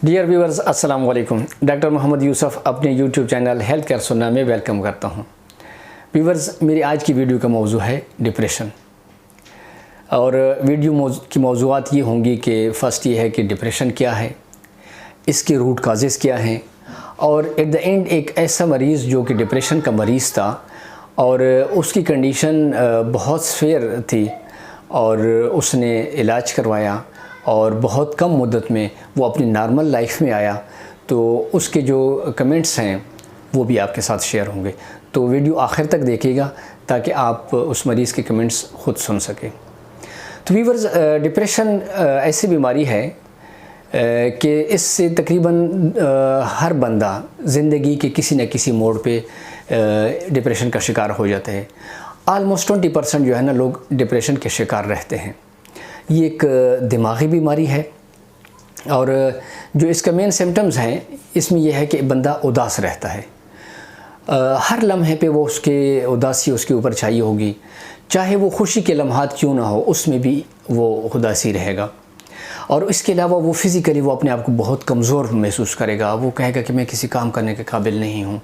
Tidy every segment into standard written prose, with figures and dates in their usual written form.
Dear viewers अस्सलाम वालेकुम। Doctor Mohammad Yusuf अपने यूट्यूब चैनल हेल्थ केयर सुन्ना में वेलकम करता हूं। व्यूअर्स, मेरी आज की वीडियो का मौजू है डिप्रेशन। और वीडियो की मौजूआत ये होंगी कि फ़र्स्ट ये है कि डिप्रेशन क्या है, इसके रूट काजेज़ क्या हैं, और एट द एंड एक ऐसा मरीज़ जो कि डिप्रेशन का मरीज़ था और उसकी कंडीशन बहुत सीवियर थी और उसने इलाज करवाया और बहुत कम मुद्दत में वो अपनी नॉर्मल लाइफ में आया, तो उसके जो कमेंट्स हैं वो भी आपके साथ शेयर होंगे। तो वीडियो आखिर तक देखिएगा ताकि आप उस मरीज़ के कमेंट्स ख़ुद सुन सकें। तो व्यूअर्स, डिप्रेशन ऐसी बीमारी है कि इससे तकरीबन हर बंदा ज़िंदगी के किसी न किसी मोड़ पे डिप्रेशन का शिकार हो जाता है। आलमोस्ट 20% जो है ना लोग डिप्रेशन के शिकार रहते हैं। ये एक दिमागी बीमारी है और जो इसका मेन सिम्टम्स हैं इसमें यह है कि बंदा उदास रहता है। हर लम्हे पे वो उसके उदासी उसके ऊपर छाई होगी, चाहे वो खुशी के लम्हात क्यों ना हो उसमें भी वो उदासी रहेगा। और इसके अलावा वो फ़िज़िकली वो अपने आप को बहुत कमज़ोर महसूस करेगा, वो कहेगा कि मैं किसी काम करने के काबिल नहीं हूँ।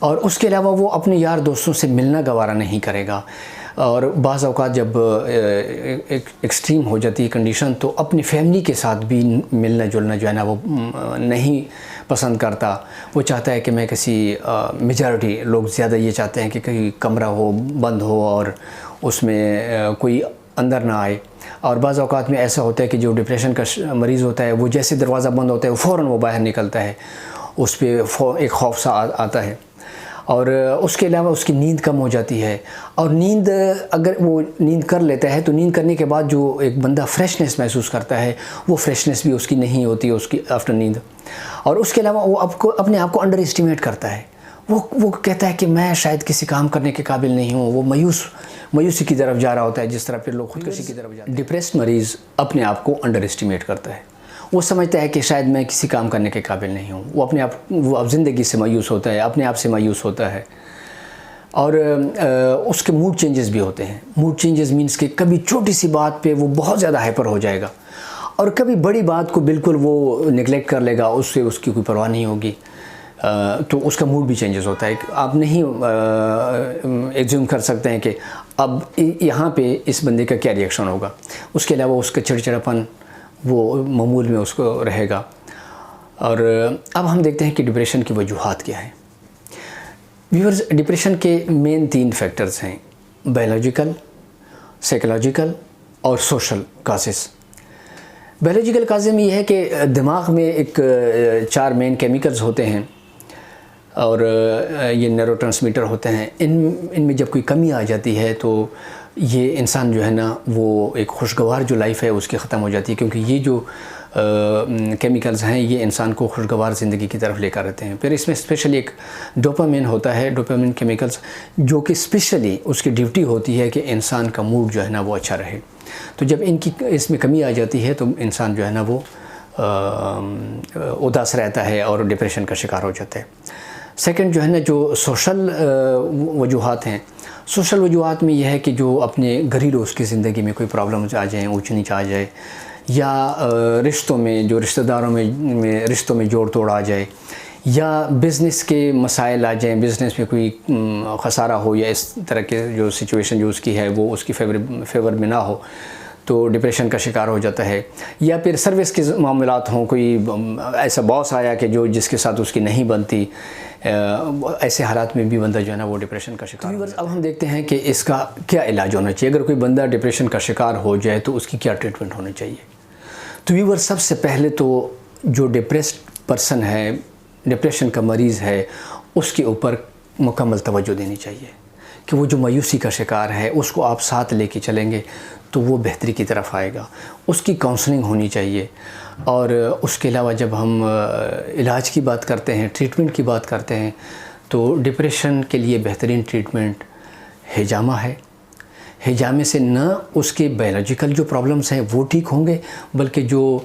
और उसके अलावा वो अपने यार दोस्तों से मिलना गवारा नहीं करेगा। और बाज़ औक़ात जब एक्सट्रीम हो जाती है कंडीशन तो अपनी फैमिली के साथ भी मिलना जुलना जो है ना वो नहीं पसंद करता। वो चाहता है कि मैं किसी मेजॉरिटी लोग ज़्यादा ये चाहते हैं कि कहीं कमरा हो, बंद हो और उसमें कोई अंदर ना आए। और बाज़ औक़ात में ऐसा होता है कि जो डिप्रेशन का मरीज़ होता है वो जैसे दरवाज़ा बंद होता है वो फ़ौरन वो बाहर निकलता है, उस पर एक खौफ सा आता है। और उसके अलावा उसकी नींद कम हो जाती है। और नींद अगर वो नींद कर लेता है तो नींद करने के बाद जो एक बंदा फ्रेशनेस महसूस करता है वो फ्रेशनेस भी उसकी नहीं होती है उसकी आफ्टर नींद। और उसके अलावा वो अपने आप को अंडर एस्टिमेट करता है। वो कहता है कि मैं शायद किसी काम करने के काबिल नहीं हूँ। वो मायूसी की तरफ जा रहा होता है, जिस तरह फिर लोग खुदकुशी की तरफ जाते हैं। डिप्रेस्ड मरीज़ अपने आप को अंडर एस्टिमेट करता है। वो समझता है कि शायद मैं किसी काम करने के काबिल नहीं हूँ। वो अब ज़िंदगी से मायूस होता है, अपने आप से मायूस होता है। और उसके मूड चेंजेस भी होते हैं। मूड चेंजेस मीन्स कि कभी छोटी सी बात पे वो बहुत ज़्यादा हाइपर हो जाएगा और कभी बड़ी बात को बिल्कुल वो निगलेक्ट कर लेगा, उससे उसकी कोई परवाह नहीं होगी। तो उसका मूड भी चेंजेस होता है। आप नहीं एज्यूम कर सकते हैं कि अब यहाँ पे इस बंदे का क्या रिएक्शन होगा। उसके अलावा उसका चिड़चिड़ापन वो मामूल में उसको रहेगा। और अब हम देखते हैं कि डिप्रेशन की वजूहात क्या है। व्यूअर्स, डिप्रेशन के मेन 3 फैक्टर्स हैं: बायोलॉजिकल, साइकोलॉजिकल और सोशल काजेस। बायोलॉजिकल काजेस में ये है कि दिमाग में एक 4 मेन केमिकल्स होते हैं और ये न्यूरोट्रांसमीटर होते हैं। इनमें जब कोई कमी आ जाती है तो ये इंसान जो है ना वो एक खुशगवार जो लाइफ है उसकी ख़त्म हो जाती है, क्योंकि ये जो केमिकल्स हैं ये इंसान को खुशगवार ज़िंदगी की तरफ लेकर आते हैं। फिर इसमें स्पेशली एक डोपामिन होता है, डोपामिन केमिकल्स, जो कि स्पेशली उसकी ड्यूटी होती है कि इंसान का मूड जो है ना वो अच्छा रहे। तो जब इसमें कमी आ जाती है तो इंसान जो है ना वो उदास रहता है और डिप्रेशन का शिकार हो जाता है। सेकंड जो है ना जो सोशल वजूहात हैं, सोशल वजूहात में यह है कि जो अपने घरेलू उसकी ज़िंदगी में कोई प्रॉब्लम्स आ जाएँ, ऊंच नीच आ जाए, या रिश्तों में जो रिश्तेदारों में रिश्तों में जोड़ तोड़ आ जाए, या बिज़नेस के मसाइल आ जाएँ, बिज़नेस में कोई खसारा हो या इस तरह के जो सिचुएशन जो उसकी है वो उसकी फेवर में ना हो तो डिप्रेशन का शिकार हो जाता है। या फिर सर्विस के मामलात हों, कोई ऐसा बॉस आया कि जिसके साथ उसकी नहीं बनती, ऐसे हालात में भी बंदा जो है ना वो डिप्रेशन का शिकार हो जाता है। अब हम देखते हैं कि इसका क्या इलाज होना चाहिए। अगर कोई बंदा डिप्रेशन का शिकार हो जाए तो उसकी क्या ट्रीटमेंट होनी चाहिए। तो व्यूअर, सबसे पहले तो जो डिप्रेस्ड पर्सन है, डिप्रेशन का मरीज़ है, उसके ऊपर मुकम्मल तवज्जो देनी चाहिए कि वो जो मायूसी का शिकार है उसको आप साथ लेके चलेंगे तो वो बेहतरी की तरफ आएगा। उसकी काउंसलिंग होनी चाहिए। और उसके अलावा जब हम इलाज की बात करते हैं, ट्रीटमेंट की बात करते हैं, तो डिप्रेशन के लिए बेहतरीन ट्रीटमेंट हिजामा है। हिजामे से न उसके बायोलॉजिकल जो प्रॉब्लम्स हैं वो ठीक होंगे, बल्कि जो